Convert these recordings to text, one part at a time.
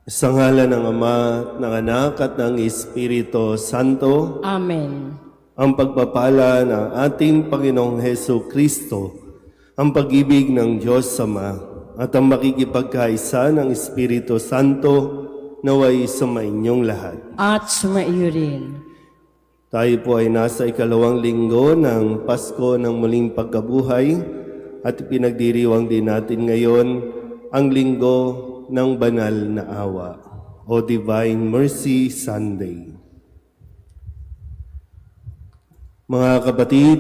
Sa ngalan ng Ama, ng Anak at ng Espiritu Santo, Amen. ang pagpapala ng ating Panginoong Heso Kristo, ang pag-ibig ng Diyos Ama, at ang makikipagkaisa ng Espiritu Santo naway sumainyong lahat. At sumaiyo rin. Tayo po ay nasa ikalawang linggo ng Pasko ng muling pagkabuhay at pinagdiriwang din natin ngayon ang linggo ng banal na awa o Divine Mercy Sunday. Mga kapatid,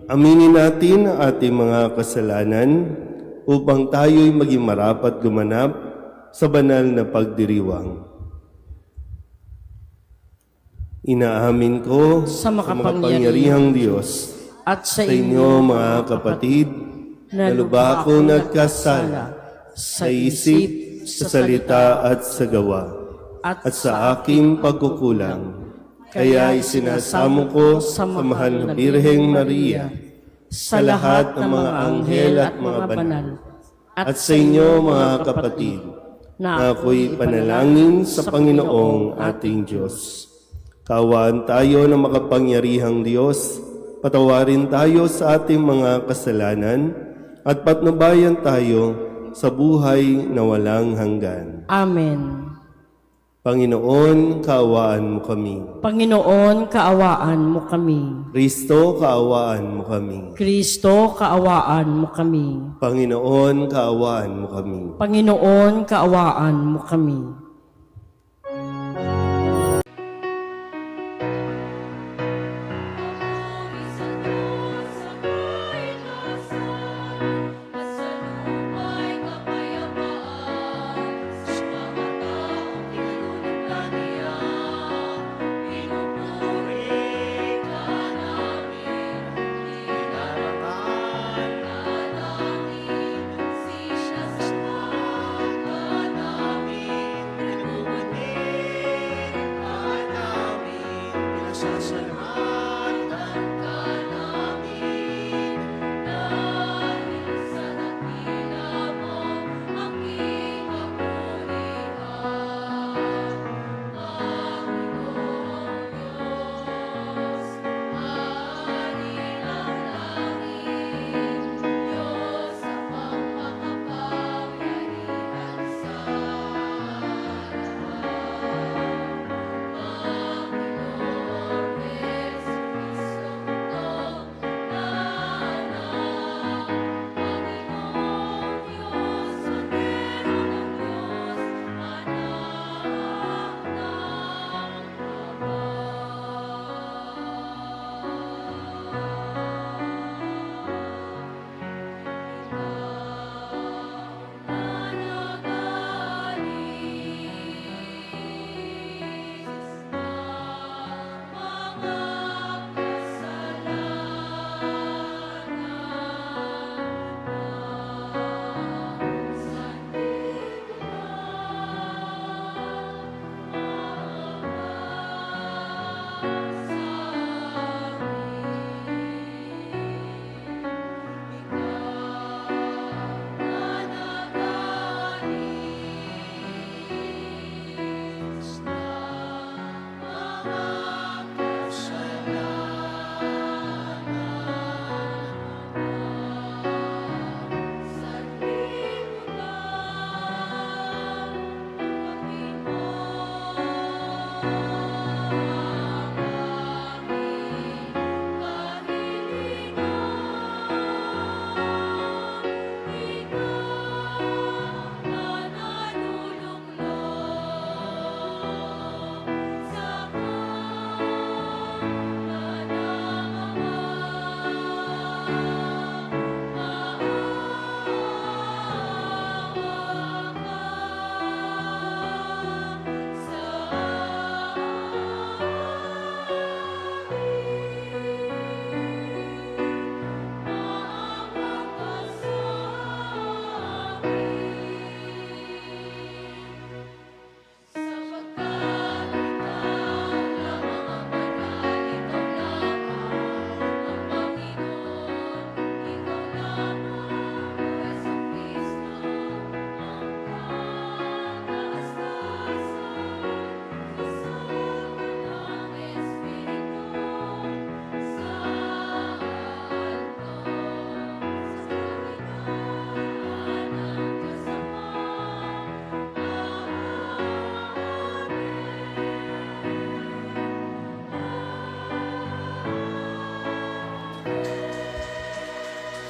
aminin natin ang ating mga kasalanan upang tayo'y maging marapat gumanap sa banal na pagdiriwang. Inaamin ko Sa sa makapangyarihang Diyos at sa inyo mga kapatid na lubha akong nagkasala sa isip, sa salita at sa gawa at sa aking pagkukulang. Kaya isinasamo ko sa mahal na Birheng Maria, sa lahat ng mga anghel at mga banal, at sa inyo mga kapatid, na ako'y panalangin sa Panginoong ating Diyos. Kaawaan tayo ng makapangyarihang Diyos, patawarin tayo sa ating mga kasalanan, at patnubayan tayo sa buhay na walang hanggan. Amen. Panginoon, kaawaan mo kami. Panginoon, kaawaan mo kami. Kristo, kaawaan mo kami. Kristo, kaawaan mo kami. Panginoon, kaawaan mo kami. Panginoon, kaawaan mo kami.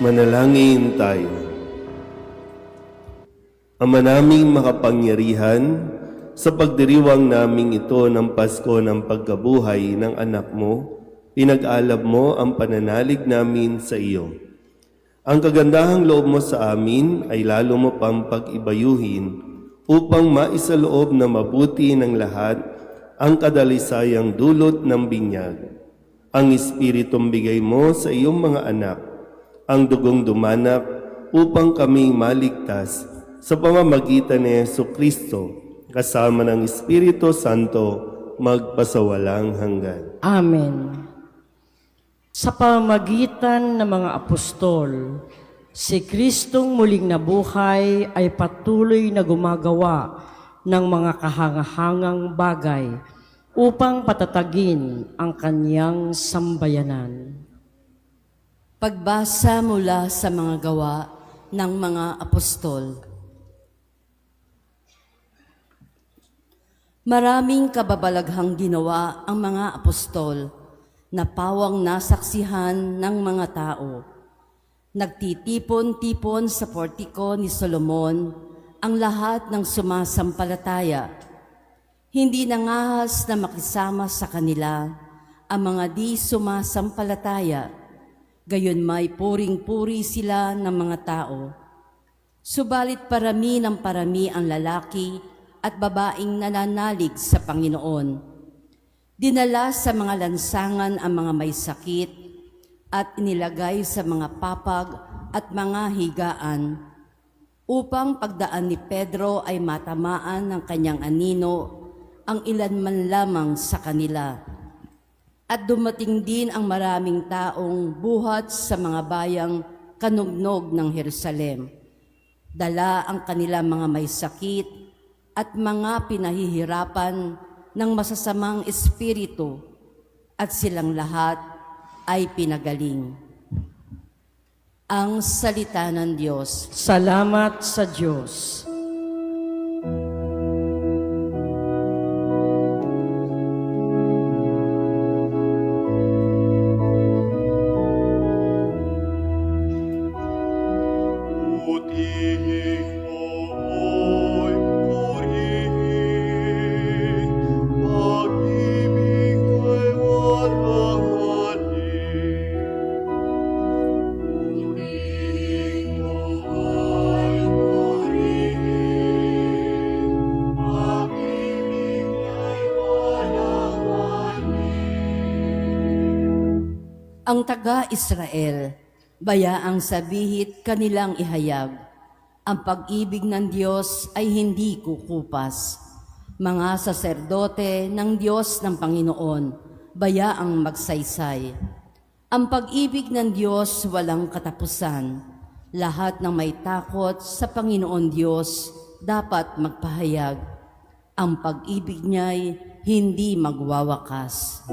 Manalangin tayo. Ama naming makapangyarihan, sa pagdiriwang naming ito ng Pasko ng pagkabuhay ng anak mo, pinag-alab mo ang pananalig namin sa iyo. Ang kagandahang loob mo sa amin ay lalo mo pang pag-ibayuhin upang maisaloob na mabuti ng lahat ang kadalisayang dulot ng binyag. Ang Espiritong bigay mo sa iyong mga anak, ang dugong dumanak upang kaming maligtas sa pamamagitan ni Jesucristo, kasama ng Espiritu Santo, magpasawalang hanggan. Amen. Sa pamamagitan ng mga apostol, si Kristong muling nabuhay ay patuloy na gumagawa ng mga kahangahangang bagay upang patatagin ang kanyang sambayanan. Pagbasa mula sa mga gawa ng mga apostol. Maraming kababalaghang ginawa ang mga apostol na pawang nasaksihan ng mga tao. Nagtitipon-tipon sa portiko ni Solomon ang lahat ng sumasampalataya. Hindi nangahas na makisama sa kanila ang mga di sumasampalataya. Gayon may puring-puri sila ng mga tao. Subalit parami ng parami ang lalaki at babaeng nananalig sa Panginoon. Dinala sa mga lansangan ang mga may sakit at inilagay sa mga papag at mga higaan upang pagdaan ni Pedro ay matamaan ng kanyang anino ang ilan man lamang sa kanila. At dumating din ang maraming taong buhat sa mga bayang kanugnog ng Jerusalem. Dala ang kanilang mga may sakit at mga pinahihirapan ng masasamang espiritu, at silang lahat ay pinagaling. Ang salita ng Diyos. Salamat sa Diyos. Ang taga-Israel, bayaang sabihit kanilang ihayag, ang pag-ibig ng Diyos ay hindi kukupas. Mga saserdote ng Diyos ng Panginoon, bayaang magsaysay. Ang pag-ibig ng Diyos walang katapusan. Lahat ng may takot sa Panginoon Diyos dapat magpahayag. Ang pag-ibig niya'y hindi magwawakas.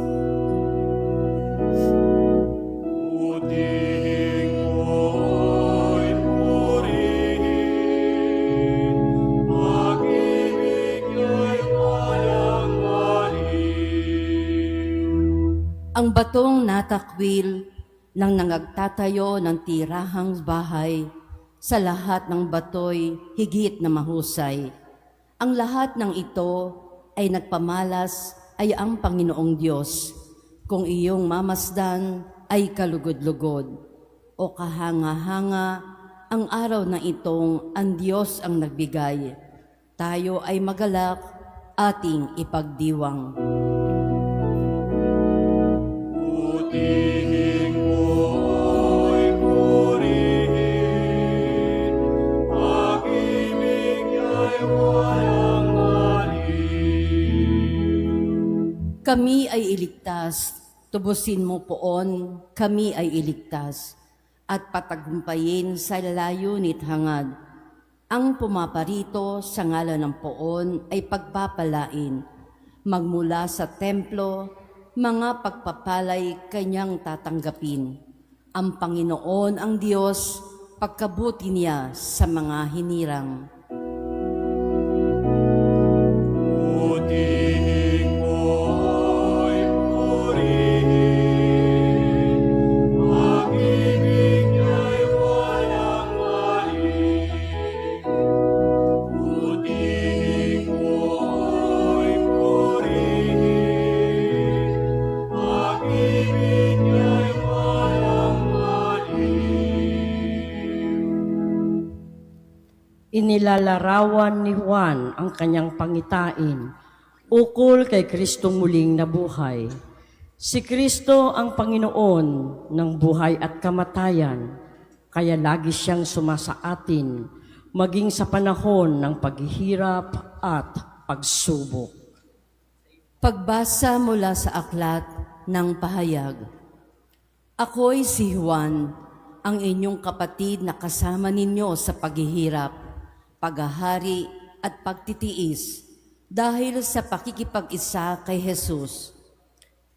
Ang batong natakwil ng nangagtatayo ng tirahang bahay, sa lahat ng batoy higit na mahusay. Ang lahat ng ito ay nagpamalas ay ang Panginoong Diyos. Kung iyong mamasdan ay kalugod-lugod o kahanga-hanga, ang araw na itong ang Diyos ang nagbigay. Tayo ay magalak, ating ipagdiwang. Kami ay iligtas, tubusin mo poon, kami ay iligtas, at patagumpayin sa layunit hangad. Ang pumaparito sa ngalan ng poon ay pagpapalain. Magmula sa templo, mga pagpapalay kanyang tatanggapin. Ang Panginoon ang Diyos, pagkabuti niya sa mga hinirang. Inilalarawan ni Juan ang kanyang pangitain ukol kay Kristong muling nabuhay. Si Kristo ang Panginoon ng buhay at kamatayan, kaya lagi siyang sumasaatin maging sa panahon ng paghihirap at pagsubok. Pagbasa mula sa aklat ng pahayag. Ako'y si Juan, ang inyong kapatid na kasama ninyo sa paghihirap, paghahari at pagtitiis dahil sa pakikipag-isa kay Jesus.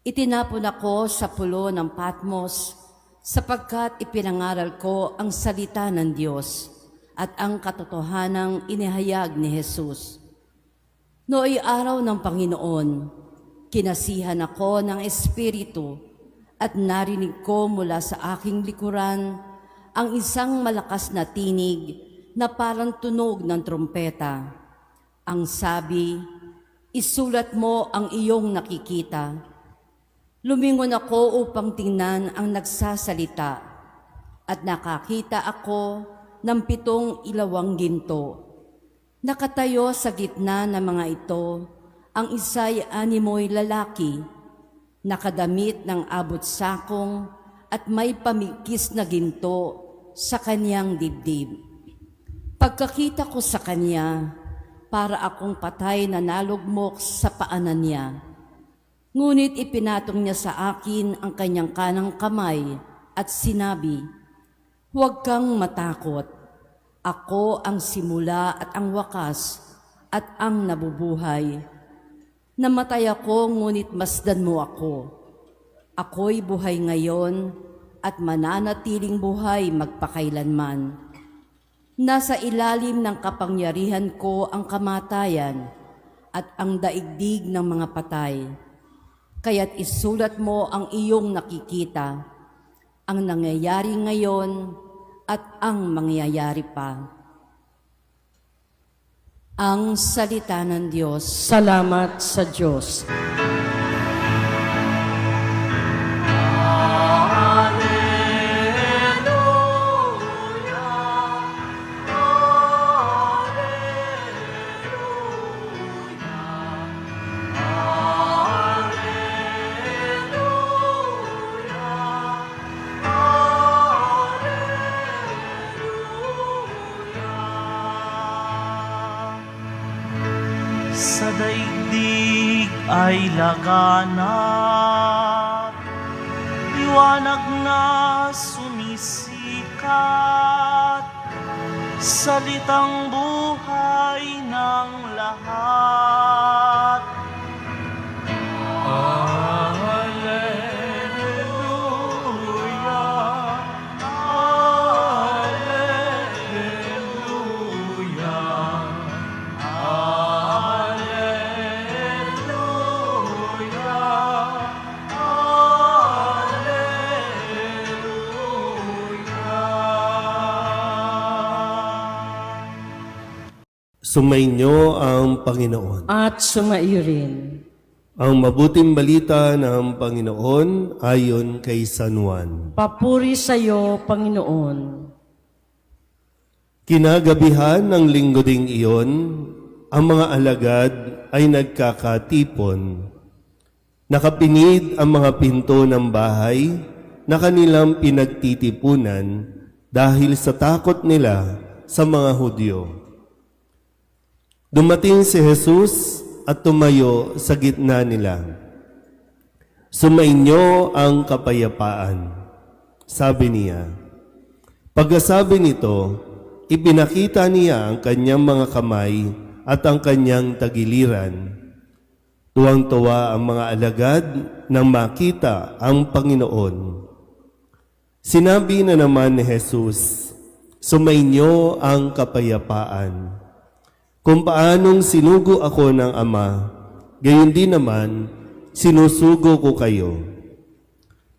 Itinapon ako sa pulo ng Patmos sapagkat ipinangaral ko ang salita ng Diyos at ang katotohanang inihayag ni Jesus. Nooy araw ng Panginoon, kinasihan ako ng Espiritu at narinig ko mula sa aking likuran ang isang malakas na tinig na parang tunog ng trumpeta. Ang sabi, isulat mo ang iyong nakikita. Lumingon ako upang tingnan ang nagsasalita at nakakita ako ng 7 ilawang ginto. Nakatayo sa gitna ng mga ito, ang isa'y 6 lalaki, nakadamit ng abot-sakong at may pamikis na ginto sa kanyang dibdib. Pagkakita ko sa kanya, para akong patay na nalugmok sa paanan niya. Ngunit ipinatong niya sa akin ang kanyang kanang kamay at sinabi, huwag kang matakot. Ako ang simula at ang wakas at ang nabubuhay. Namatay ako ngunit masdan mo ako. Ako'y buhay ngayon at mananatiling buhay magpakailanman. Nasa ilalim ng kapangyarihan ko ang kamatayan at ang daigdig ng mga patay. Kaya't isulat mo ang iyong nakikita, ang nangyayari ngayon at ang mangyayari pa. Ang salita ng Diyos. Salamat sa Diyos. Sa daigdig ay laganap, liwanag na sumisikat, salitang buhay ng lahat. Sumainyo ang Panginoon. At sumairin. Ang mabuting balita ng Panginoon ayon kay San Juan. Papuri sa iyo, Panginoon. Kinagabihan ng linggo ding iyon, ang mga alagad ay nagkakatipon. Nakapinid ang mga pinto ng bahay na kanilang pinagtitipunan dahil sa takot nila sa mga Hudyo. Dumating si Jesus at tumayo sa gitna nila. Sumainyo ang kapayapaan, sabi niya. Pagkasabi nito, ipinakita niya ang kanyang mga kamay at ang kanyang tagiliran. Tuwang-tuwa ang mga alagad nang makita ang Panginoon. Sinabi na naman ni Jesus, sumainyo ang kapayapaan. Kung paanong sinugo ako ng Ama, gayon din naman sinusugo ko kayo.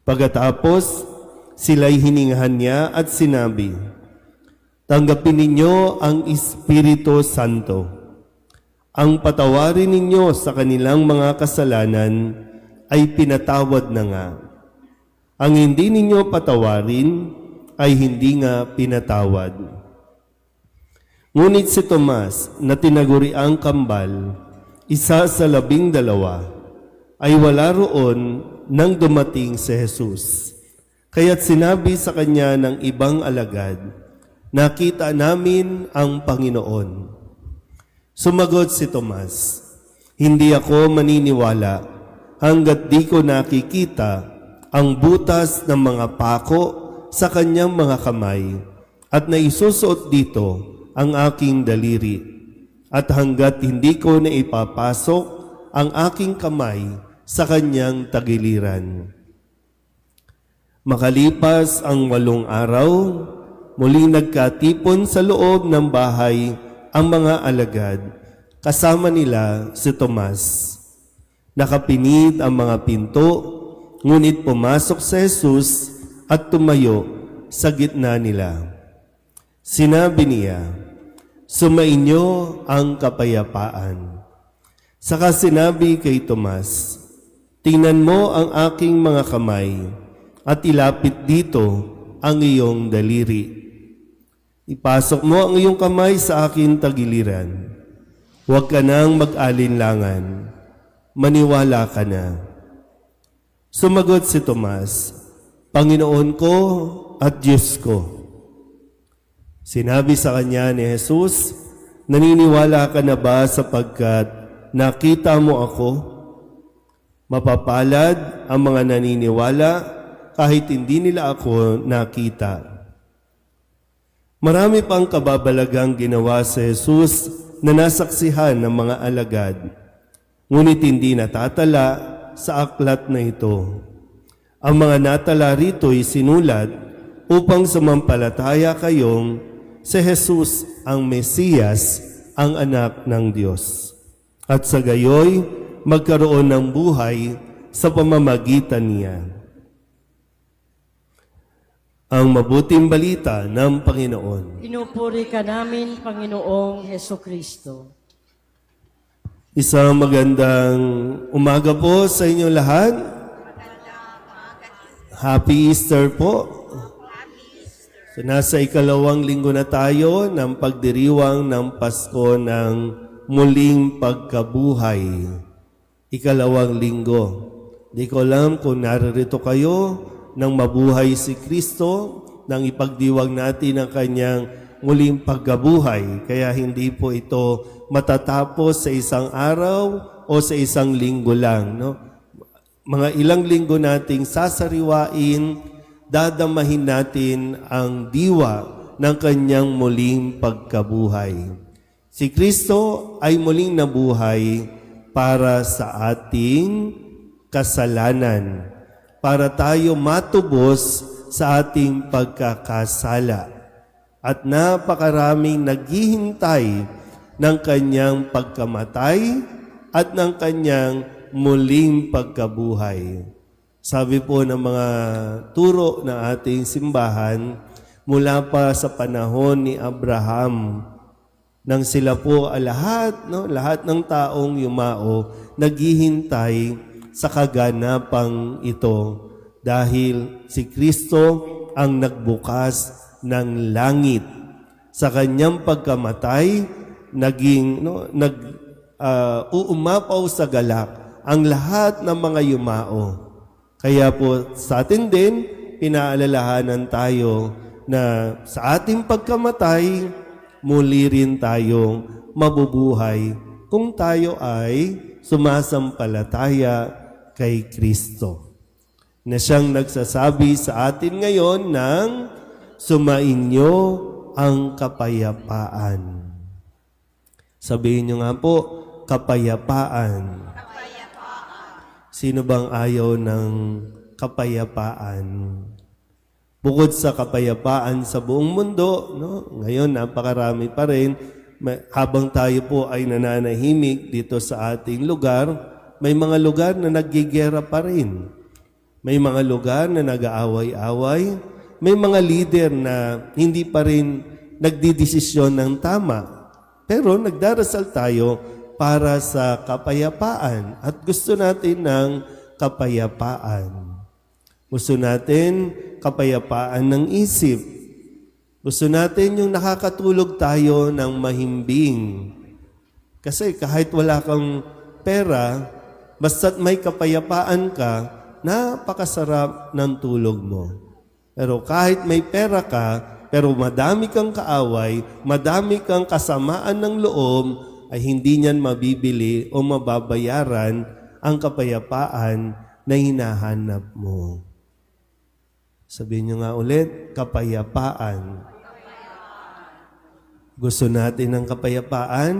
Pagkatapos, sila'y hiningahan niya at sinabi, tanggapin ninyo ang Espiritu Santo. Ang patawarin ninyo sa kanilang mga kasalanan ay pinatawad na nga. Ang hindi ninyo patawarin ay hindi nga pinatawad. Ngunit si Tomas na tinaguriang kambal, isa sa 12, ay wala roon nang dumating si Jesus. Kaya't sinabi sa kanya ng ibang alagad, "Nakita namin ang Panginoon." Sumagot si Tomas, "Hindi ako maniniwala hanggat di ko nakikita ang butas ng mga pako sa kanyang mga kamay at naisusuot dito ang aking daliri at hanggat hindi ko na ipapasok ang aking kamay sa kanyang tagiliran." Makalipas ang 8 araw, muling nagkatipon sa loob ng bahay ang mga alagad, kasama nila si Tomas. Nakapinit ang mga pinto, ngunit pumasok si Jesus at tumayo sa gitna nila. Sinabi niya, "Sumainyo ang kapayapaan." Saka sinabi kay Tomas, "Tingnan mo ang aking mga kamay at ilapit dito ang iyong daliri. Ipasok mo ang iyong kamay sa aking tagiliran. Huwag ka nang mag-alinlangan. Maniwala ka na." Sumagot si Tomas, "Panginoon ko at Diyos ko." Sinabi sa kanya ni Jesus, "Naniniwala ka na ba sapagkat nakita mo ako? Mapapalad ang mga naniniwala kahit hindi nila ako nakita." Marami pang kababalagang ginawa si Jesus na nasaksihan ng mga alagad, ngunit hindi natatala sa aklat na ito. Ang mga natala rito ay sinulat upang sumampalataya kayong si Jesus ang Mesiyas, ang anak ng Diyos, at sa gayoy magkaroon ng buhay sa pamamagitan niya. Ang mabuting balita ng Panginoon. Pinupuri ka namin, Panginoong Heso Kristo. Isang magandang umaga po sa inyo lahat. Happy Easter po. So, nasa 2nd linggo na tayo ng pagdiriwang ng Pasko ng muling pagkabuhay. 2nd linggo. Di ko alam kung naririto kayo nang mabuhay si Kristo, nang ipagdiwang natin ang kanyang muling pagkabuhay. Kaya hindi po ito matatapos sa isang araw o sa isang linggo lang. No? Mga ilang linggo nating sasariwain, dadamahin natin ang diwa ng kanyang muling pagkabuhay. Si Kristo ay muling nabuhay para sa ating kasalanan, para tayo matubos sa ating pagkakasala. At napakaraming naghihintay ng kanyang pagkamatay at ng kanyang muling pagkabuhay. Sabi po ng mga turo ng ating simbahan, mula pa sa panahon ni Abraham, nang sila po lahat ng taong yumao, naghihintay sa kaganapang ito dahil si Kristo ang nagbukas ng langit. Sa kanyang pagkamatay, uumapaw sa galak ang lahat ng mga yumao. Kaya po sa atin din, pinaalalahanan tayo na sa ating pagkamatay, muli rin tayong mabubuhay kung tayo ay sumasampalataya kay Kristo, na siyang nagsasabi sa atin ngayon ng sumainyo ang kapayapaan. Sabihin niyo nga po, kapayapaan. Sino bang ayaw ng kapayapaan? Bukod sa kapayapaan sa buong mundo, ngayon napakarami pa rin, habang tayo po ay nananahimik dito sa ating lugar, may mga lugar na naggigera pa rin. May mga lugar na nag-aaway-away. May mga leader na hindi pa rin nagdidesisyon ng tama. Pero nagdarasal tayo para sa kapayapaan at gusto natin ng kapayapaan. Gusto natin kapayapaan ng isip, Gusto natin yung nakakatulog tayo ng mahimbing. Kasi kahit wala kang pera, basta't may kapayapaan ka, napakasarap ng tulog mo. Pero kahit may pera ka, pero madami kang kaaway, madami kang kasamaan ng loob, ay hindi niyan mabibili o mababayaran ang kapayapaan na hinahanap mo. Sabihin niyo nga ulit, kapayapaan. Gusto natin ng kapayapaan?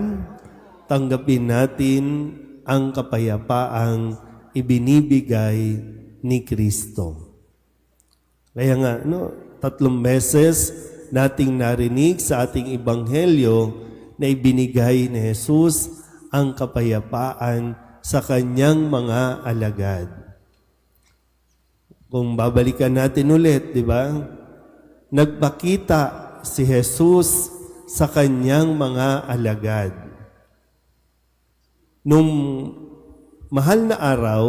Tanggapin natin ang kapayapaang ibinibigay ni Kristo. Kaya nga, 3 beses nating narinig sa ating ebanghelyo na ibinigay ni Jesus ang kapayapaan sa kanyang mga alagad. Kung babalikan natin ulit, di ba? Nagpakita si Jesus sa kanyang mga alagad. Nung mahal na araw,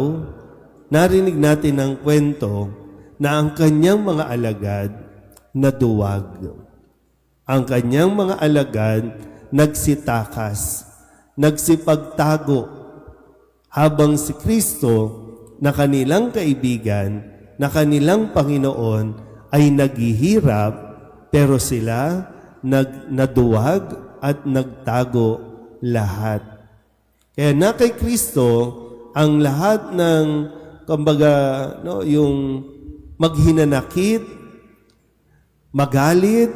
narinig natin ang kwento na ang kanyang mga alagad naduwag. Ang kanyang mga alagad nagsitakas, nagsipagtago, habang si Kristo na kanilang kaibigan, na kanilang Panginoon ay naghihirap, pero sila naduwag at nagtago lahat. Kaya na kay Kristo ang lahat ng kumbaga yung maghinanakit, magalit,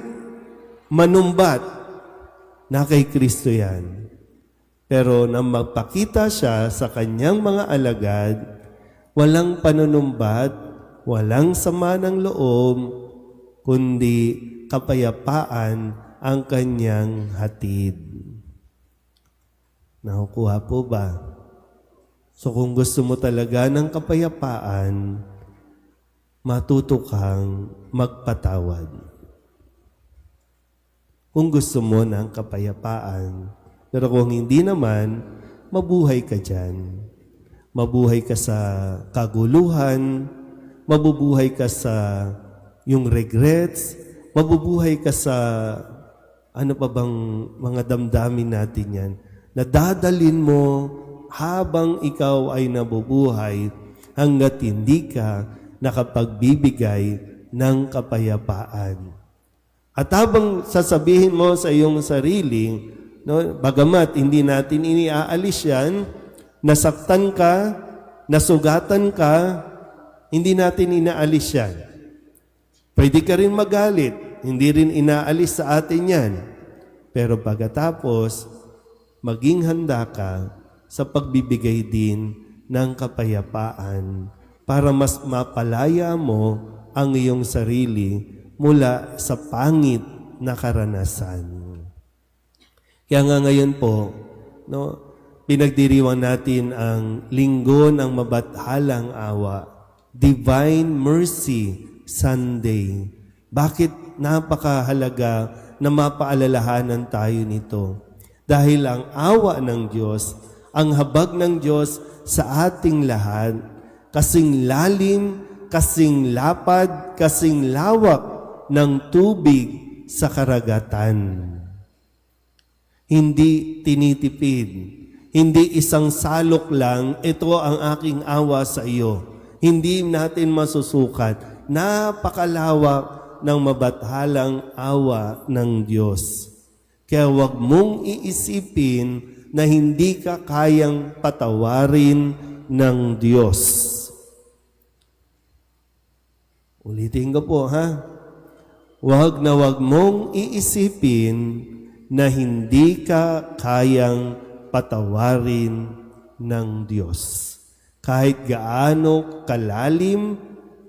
manumbat, na kay Kristo yan. Pero nang magpakita siya sa kanyang mga alagad, walang panunumbat, walang sama ng loob, kundi kapayapaan ang kanyang hatid. Nakukuha po ba? So kung gusto mo talaga ng kapayapaan, matuto kang magpatawad. Kung gusto mo ng kapayapaan, pero kung hindi naman, mabuhay ka dyan. Mabuhay ka sa kaguluhan, mabubuhay ka sa yung regrets, mabubuhay ka sa ano pa bang mga damdamin natin yan, na dadalin mo habang ikaw ay nabubuhay hanggat hindi ka nakapagbibigay ng kapayapaan. At habang sasabihin mo sa iyong sarili, bagamat hindi natin iniaalis yan, nasaktan ka, nasugatan ka, hindi natin inaalis yan. Pwede ka rin magalit, hindi rin inaalis sa atin yan. Pero pagkatapos, maging handa ka sa pagbibigay din ng kapayapaan para mas mapalaya mo ang iyong sarili mula sa pangit na karanasan. Kaya nga ngayon po, pinagdiriwang natin ang linggo ng mabathalang awa, Divine Mercy Sunday. Bakit napakahalaga na mapaalalahanan tayo nito? Dahil ang awa ng Diyos, ang habag ng Diyos sa ating lahat, kasing lalim, kasing lapad, kasing lawak ng tubig sa karagatan. Hindi tinitipid, hindi isang salok lang, ito ang aking awa sa iyo. Hindi natin masusukat. Napakalawak ng mabathalang awa ng Diyos. Kaya huwag mong iisipin na hindi ka kayang patawarin ng Diyos. Ulitin ko po, ha? Huwag na huwag mong iisipin na hindi ka kayang patawarin ng Diyos. Kahit gaano kalalim,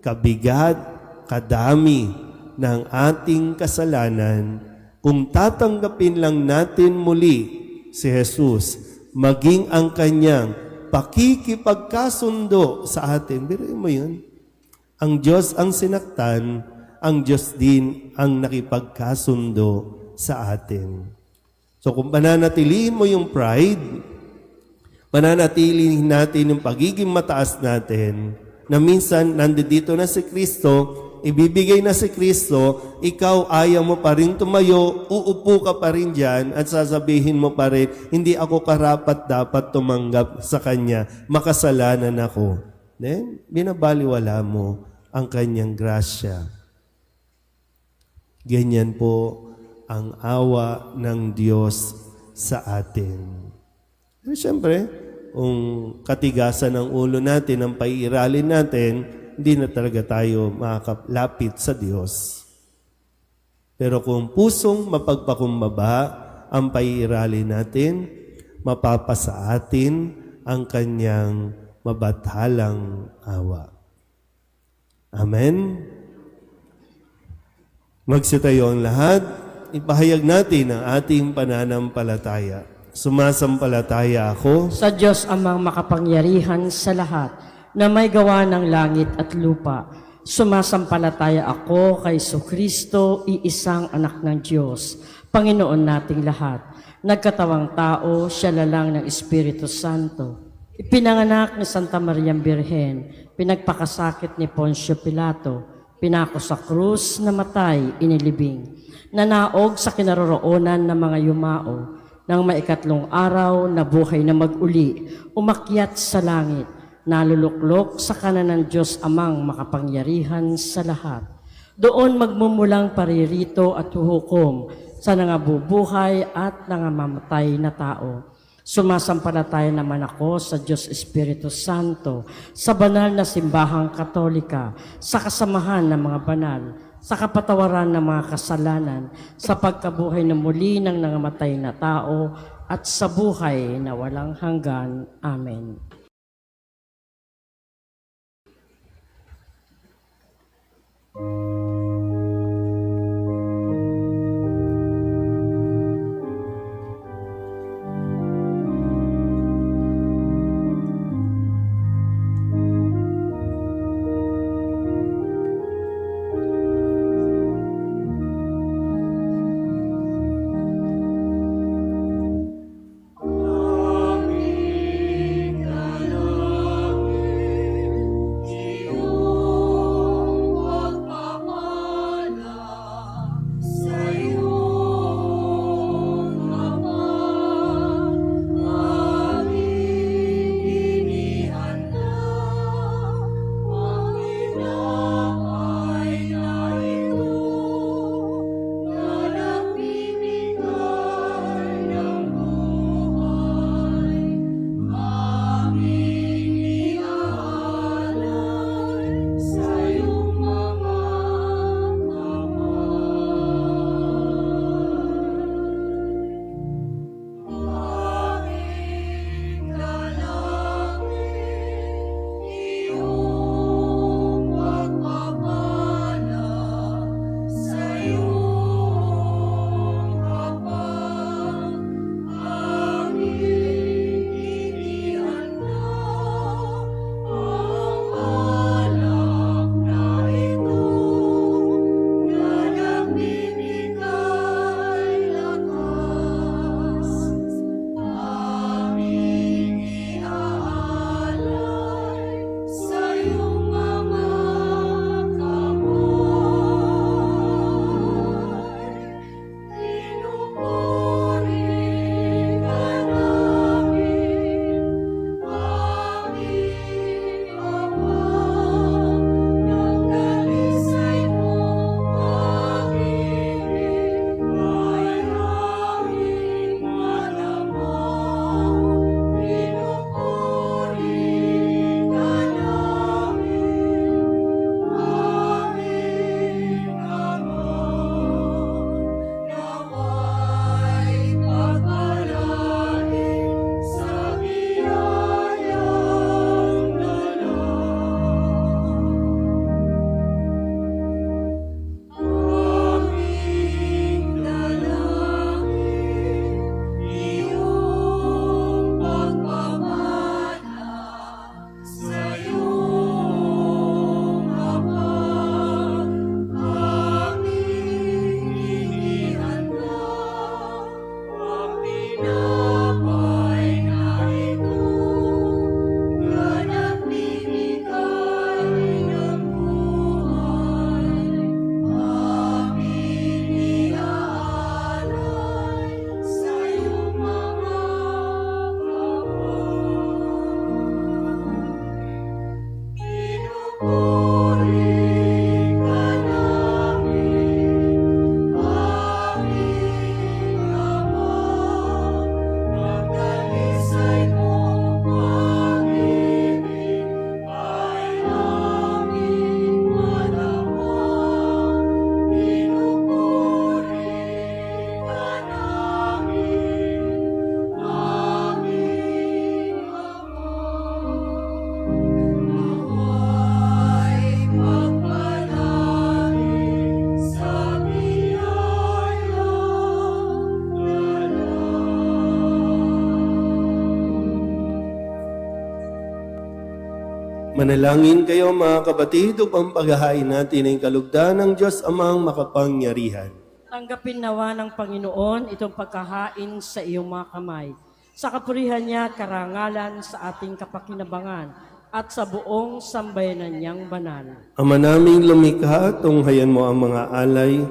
kabigat, kadami ng ating kasalanan, kung tatanggapin lang natin muli si Jesus, maging ang kanyang pakikipagkasundo sa atin. Biruin mo yun. Ang Diyos ang sinaktan, ang Diyos din ang nakipagkasundo sa atin. So kung pananatilihin mo yung pride, pananatilihin natin yung pagiging mataas natin, na minsan nandito na si Kristo, ibibigay na si Kristo, ikaw ayaw mo pa rin tumayo, uupo ka pa rin dyan at sasabihin mo pa rin, hindi ako karapat dapat tumanggap sa Kanya, makasalanan ako. Then, binabaliwala mo ang Kanyang grasya. Ganyan po ang awa ng Diyos sa atin. Pero siyempre, kung katigasan ng ulo natin, ang paiiralin natin, hindi na talaga tayo makakalapit sa Diyos. Pero kung pusong mapagpakumbaba ang paiiralin natin, mapapasa atin ang Kanyang mabathalang awa. Amen? Magsitayo ang lahat, ipahayag natin ang ating pananampalataya. Sumasampalataya ako Sa Diyos amang makapangyarihan sa lahat, na may gawa ng langit at lupa. Sumasampalataya ako kay Kristo, iisang anak ng Diyos, Panginoon nating lahat. Nagkatawang tao, siya lalang ng Espiritu Santo. Ipinanganak ni Santa Maria Birhen, pinagpakasakit ni Poncio Pilato, pinako sa krus, namatay, inilibing. Nanaog sa kinaroroonan ng mga yumao, nang maikatlong araw, nabuhay na mag-uli, umakyat sa langit, naluluklok sa kanan ng Diyos amang makapangyarihan sa lahat. Doon magmumulang paririto at huhukom sa nangabubuhay at nangamamatay na tao. Sumasampalataya naman ako sa Diyos Espiritu Santo, sa banal na simbahang katolika, sa kasamahan ng mga banal, sa kapatawaran ng mga kasalanan, sa pagkabuhay na muli ng nangamatay na tao, at sa buhay na walang hanggan. Amen. Manalangin kayo mga kapatid upang paghahain natin ang kalugdan ng Diyos Amang makapangyarihan. Tanggapin nawa ng Panginoon itong pagkahain sa iyong mga kamay. Sa kapurihan niya at karangalan sa ating kapakinabangan at sa buong sambayanan niyang banal. Ama naming lumikha, tunghayan mo ang mga alay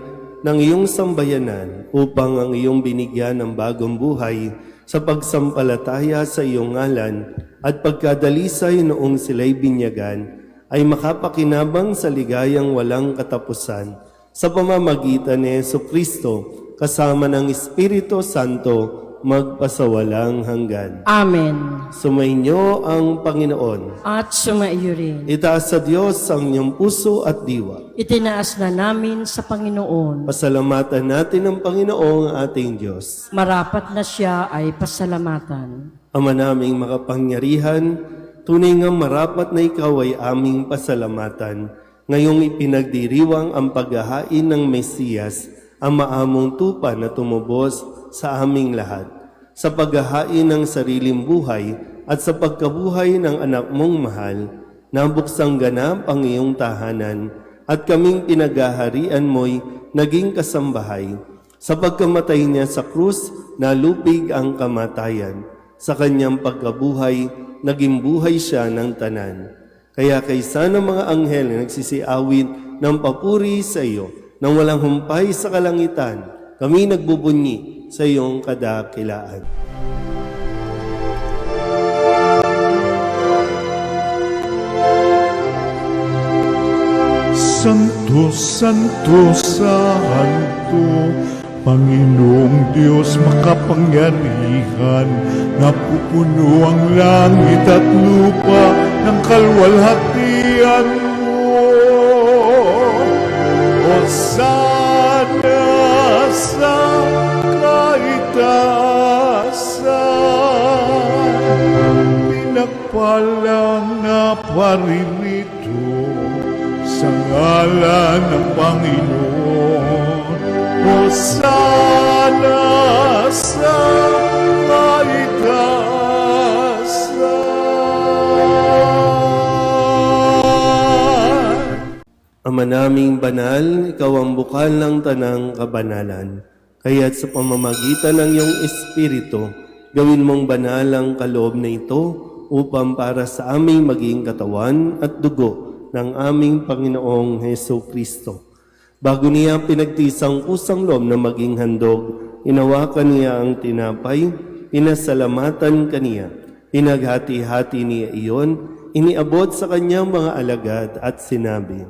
ng iyong sambayanan upang ang iyong binigyan ng bagong buhay sa pagsampalataya sa iyong ngalan at pagkadalisay noong sila'y binyagan ay makapakinabang sa ligayang walang katapusan sa pamamagitan ni Jesucristo kasama ng Espiritu Santo magpasawalang hanggan. Amen. Sumainyo ang Panginoon. At sumaiyo rin. Itaas sa Diyos ang inyong puso at diwa. Itinaas na namin sa Panginoon. Pasalamatan natin ang Panginoong ating Diyos. Marapat na siya ay pasalamatan. Ama naming makapangyarihan, tunay nga marapat na ikaw ay aming pasalamatan. Ngayong ipinagdiriwang ang paghahain ng Mesiyas, ang maamong tupa na tumubos sa aming lahat. Sa paghahain ng sariling buhay at sa pagkabuhay ng anak mong mahal, nabuksang ganap ang iyong tahanan at kaming pinaghaharian mo'y naging kasambahay. Sa pagkamatay niya sa krus, nalupig ang kamatayan. Sa kanyang pagkabuhay, naging buhay siya ng tanan. Kaya kaysa ng mga anghel na nagsisiawit ng papuri sa iyo, nang walang humpay sa kalangitan, kami nagbubunyi sa iyong kadakilaan. Santo, Santo, Santo, Panginoong Diyos makapangyarihan, napupuno ang langit at lupa ng kalwalhatian mo. Hosana sa kaitaasan, pinagpalang na paririto sa ngalan ng Panginoon. Hosana sa kaitaasan. Ama naming banal, ikaw ang bukal ng tanang kabanalan. Kaya't sa pamamagitan ng iyong Espiritu, gawin mong banal ang kaloob na ito upang para sa aming maging katawan at dugo ng aming Panginoong Heso Kristo. Bago niya pinagtisang kusang loob na maging handog, inawakan niya ang tinapay, pinasalamatan kaniya, pinaghati-hati niya iyon, iniabot sa kanyang mga alagad at sinabi,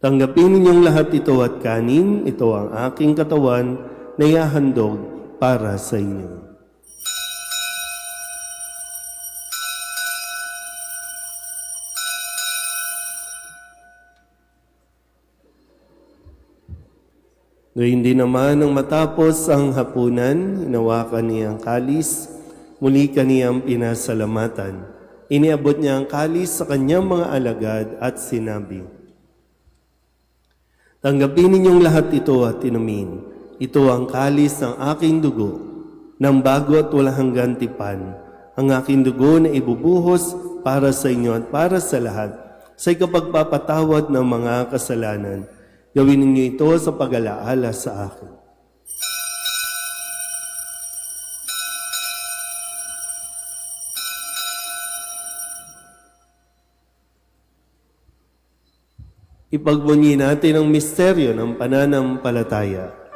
"Tanggapin ninyong lahat ito at kanin, ito ang aking katawan na ihahandog para sa inyo." Gayun din naman nang matapos ang hapunan, hinawakan niya ang kalis, muli kaniyang pinasalamatan. Iniabot niya ang kalis sa kanyang mga alagad at sinabi, "Tanggapin ninyong lahat ito at inumin. Ito ang kalis ng aking dugo, ng bago at walang hanggang tipan. Ang aking dugo na ibubuhos para sa inyo at para sa lahat, sa ikapagpapatawad ng mga kasalanan. Gawin ninyo ito sa pag-alaala sa akin." Ipagbunyi natin ang misteryo ng pananampalataya.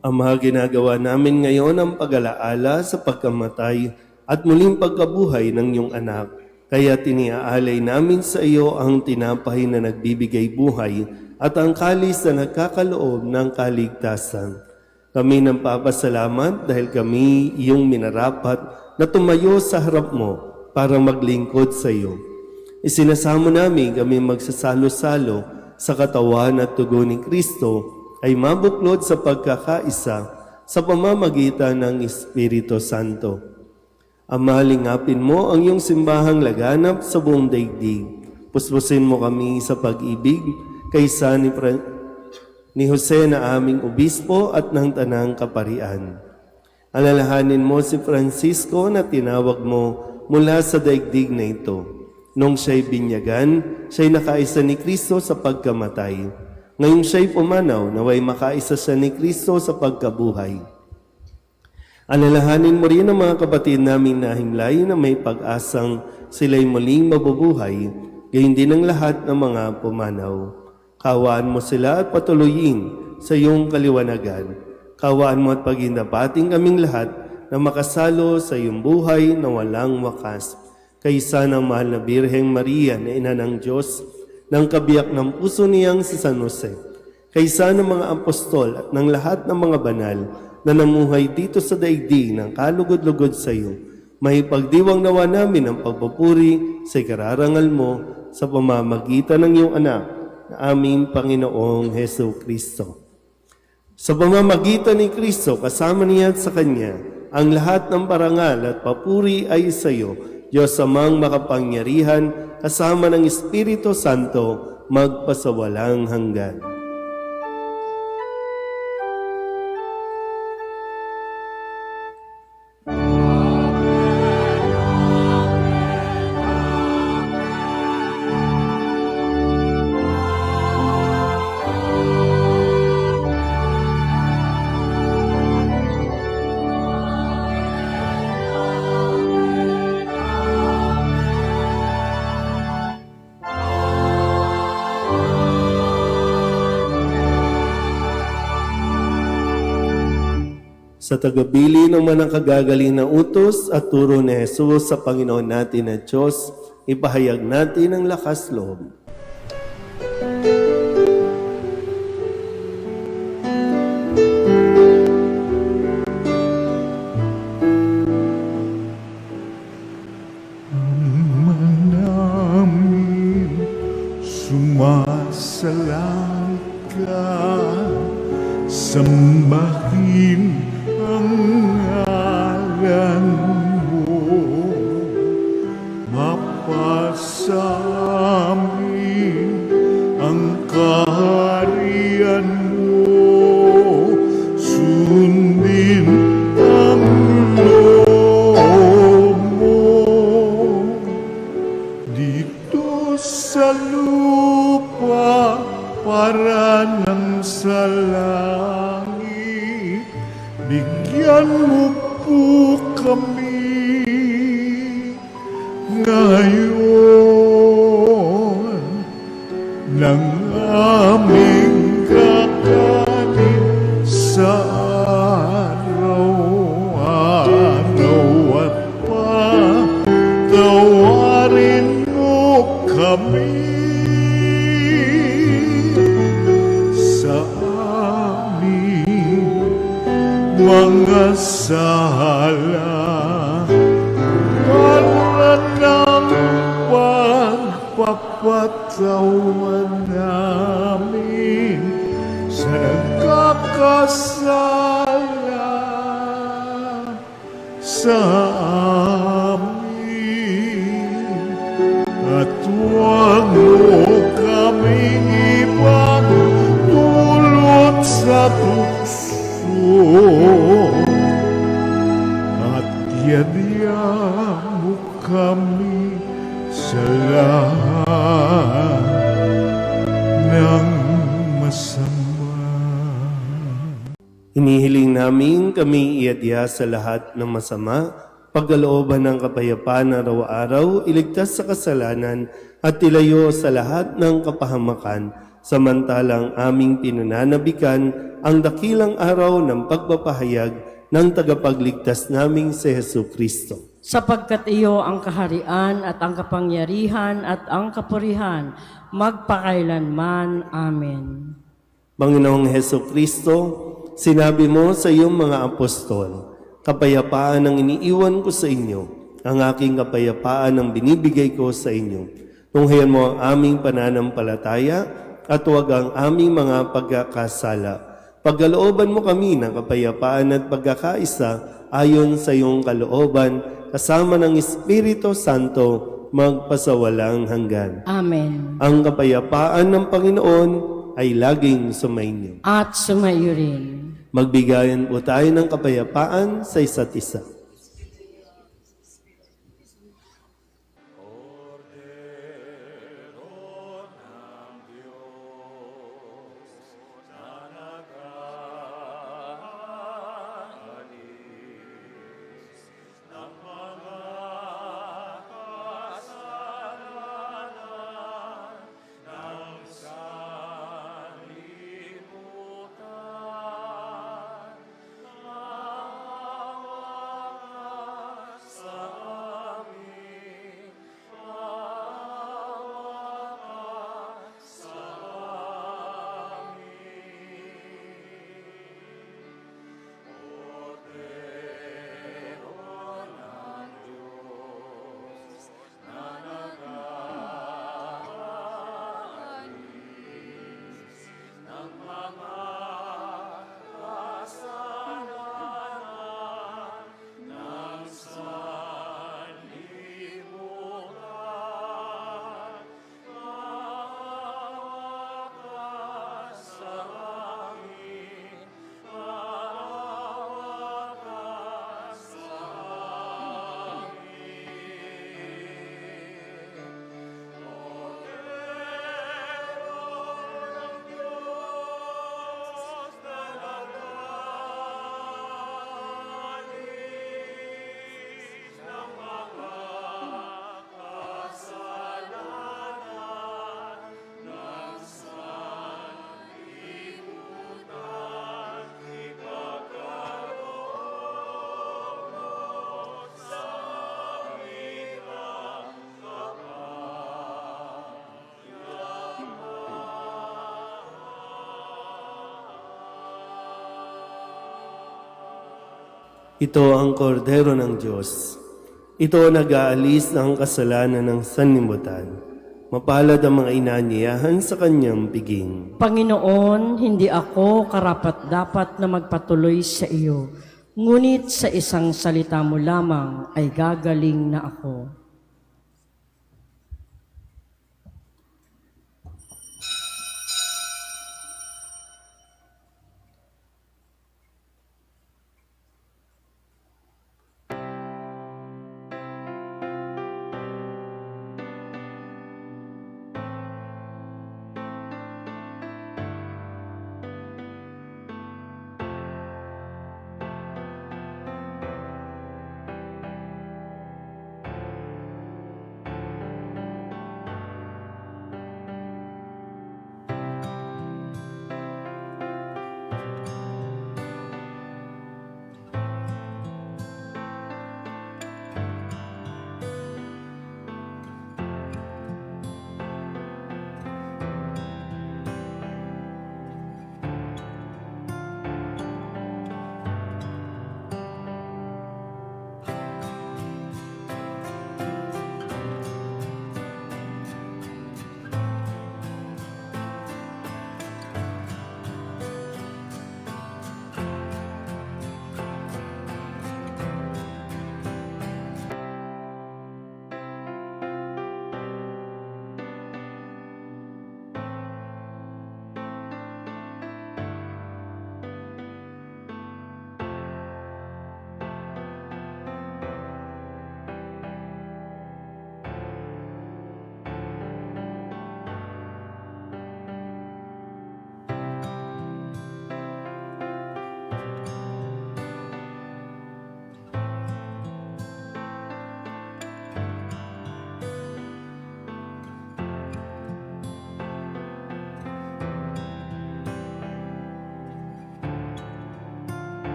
Ama, ginagawa namin ngayon ang pag-alaala sa pagkamatay at muling pagkabuhay ng iyong anak. Kaya tiniaalay namin sa iyo ang tinapay na nagbibigay buhay at ang kalis na nagkakaloob ng kaligtasan. Kami nang papasalamat dahil kami iyong minarapat na tumayo sa harap mo para maglingkod sa iyo. Isinasamo namin kami magsasalo-salo sa katawan at dugo ni Kristo ay mabuklod sa pagkakaisa sa pamamagitan ng Espiritu Santo. Ama, lingapin mo ang iyong simbahang laganap sa buong daigdig. Puspusin mo kami sa pag-ibig kaysa ni Jose na aming obispo at ng tanang kaparian. Alalahanin mo si Francisco na tinawag mo mula sa daigdig na ito. Nung siya'y binyagan, siya'y nakaisa ni Kristo sa pagkamatay. Ngayong siya'y pumanaw, naway makaisa siya ni Kristo sa pagkabuhay. Alalahanin mo rin ang mga kapatid namin na himlay na may pag-asang sila'y muling mabubuhay, gayon din ang lahat ng mga pumanaw. Kawaan mo sila at patuloyin sa iyong kaliwanagan. Kawaan mo at pagindapating kaming lahat na makasalo sa iyong buhay na walang wakas. Kaysa ng mahal na Birheng Maria na ina ng Diyos, ng kabiyak ng puso niyang si San Jose. Kaysa ng mga apostol at ng lahat ng mga banal na namuhay dito sa daigdig ng kalugod-lugod sa iyo, may pagdiwang nawa namin ang pagpupuri sa ikararangal mo sa pamamagitan ng iyong anak na aming Panginoong Heso Kristo. Sa pamamagitan ni Kristo, kasama niya at sa Kanya, ang lahat ng parangal at papuri ay sa iyo, Diyos amang makapangyarihan, kasama ng Espiritu Santo, magpasawalang hanggan. Sa tagabili ng manang kagagaling na utos at turo ni Jesus sa Panginoon natin na Diyos, ipahayag natin ang lakas loob. namin sumasalang ka, sambahin ang ngalan mo, mapasamin ang kaharian mo, sundin ang loob mo dito sa lupa para nang sa langit. Bigyan mo po kami ngayon ng aming kakanin sa araw-araw at patawarin mo kami sa aming mga sala para ng pagpapatawan namin sa nagkakasala sa amin, at huwag mo kaming ipagdulot sa tukso, at yadya mo kami sa lahat ng masama. Hinihiling namin kami iadya sa lahat ng masama, pagkalooban ng kapayapaan araw-araw, iligtas sa kasalanan at ilayo sa lahat ng kapahamakan, samantalang aming pinananabikan ang dakilang araw ng pagpapahayag ng tagapagligtas naming si Hesu Kristo. Sapagkat iyo ang kaharian at ang kapangyarihan at ang kapurihan, magpakailanman. Amen. Panginoong Hesu Kristo, sinabi mo sa iyong mga apostol, kapayapaan ang iniiwan ko sa inyo, ang aking kapayapaan ang binibigay ko sa inyo. Tunghayan mo ang aming pananampalataya at huwag ang aming mga pagkakasala. Pagkalooban mo kami ng kapayapaan at pagkakaisa ayon sa iyong kalooban, kasama ng Espiritu Santo, magpasawalang hanggan. Amen. Ang kapayapaan ng Panginoon ay laging sumainyo. At sumayo rin. Magbigayan po tayo ng kapayapaan sa isa't isa. Ito ang kordero ng Diyos. Ito ang nag-aalis ng kasalanan ng sanlibutan. Mapalad ang mga inanyayahan sa kanyang piging. Panginoon, hindi ako karapat-dapat na magpatuloy sa iyo, ngunit sa isang salita mo lamang ay gagaling na ako.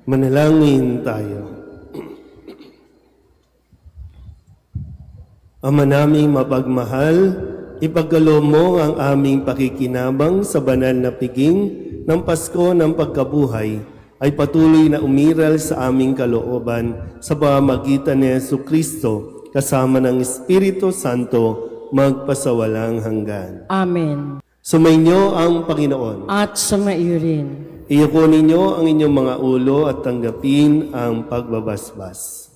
Manalangin tayo. Ama naming mapagmahal, ipagkaloob mo ang aming pakikinabang sa banal na piging ng Pasko ng pagkabuhay ay patuloy na umiral sa aming kalooban sa pamamagitan ni Jesucristo kasama ng Espiritu Santo magpasawalang hanggan. Amen. Sumainyo ang Panginoon. At sumaiyo rin. Iyako ninyo ang inyong mga ulo at tanggapin ang pagbabasbas.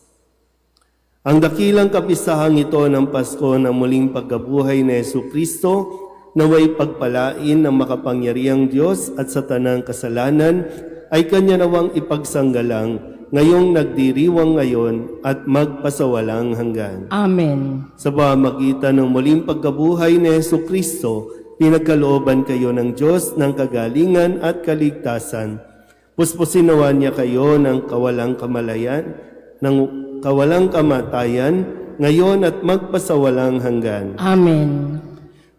Ang dakilang kapisahang ito ng Pasko ng muling pagkabuhay ni Jesucristo naway pagpalain ng makapangyarihang Diyos at sa tanang kasalanan ay kanya nawang ipagsanggalang ngayong nagdiriwang ngayon at magpasawalang hanggan. Amen. Sa pamamagitan ng muling pagkabuhay ni Jesucristo, pinagkalooban kayo ng Diyos ng kagalingan at kaligtasan. Puspusin nawa niya kayo ng kawalang kamatayan, ngayon at magpasawalang hanggan. Amen.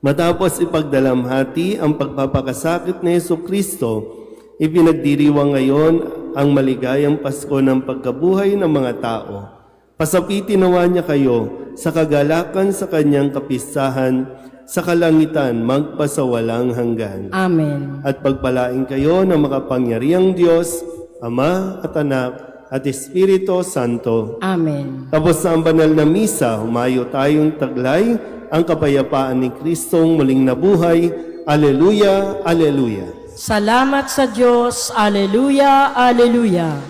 Matapos ipagdalamhati ang pagpapakasakit ni Jesucristo, ipinagdiriwang ngayon ang maligayang Pasko ng pagkabuhay ng mga tao. Pasapitin nawa niya kayo sa kagalakan sa kanyang kapistahan sa kalangitan magpasawalang hanggan. Amen. At pagpalain kayo ng makapangyarihang Diyos, Ama at Anak at Espiritu Santo. Amen. Tapos sa ang banal na misa, humayo tayong taglay ang kapayapaan ni Kristong muling nabuhay. Aleluya, aleluya. Salamat sa Diyos. Aleluya, aleluya.